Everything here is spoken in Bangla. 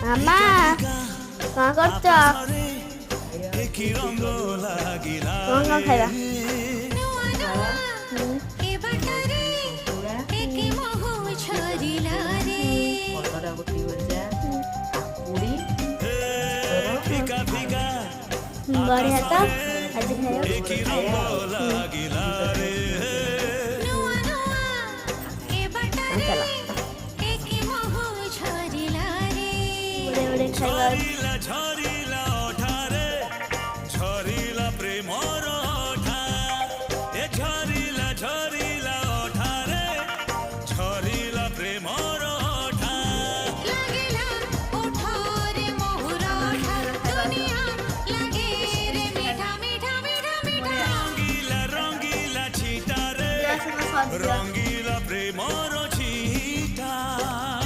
ମାମା କଣ କରୁଛ? କଣ ଖାଇବା? ବଢିଆ ତ ଆଜି ଖାଇବା। ବଢିଆ ବଢିଆ ଖାଇବା।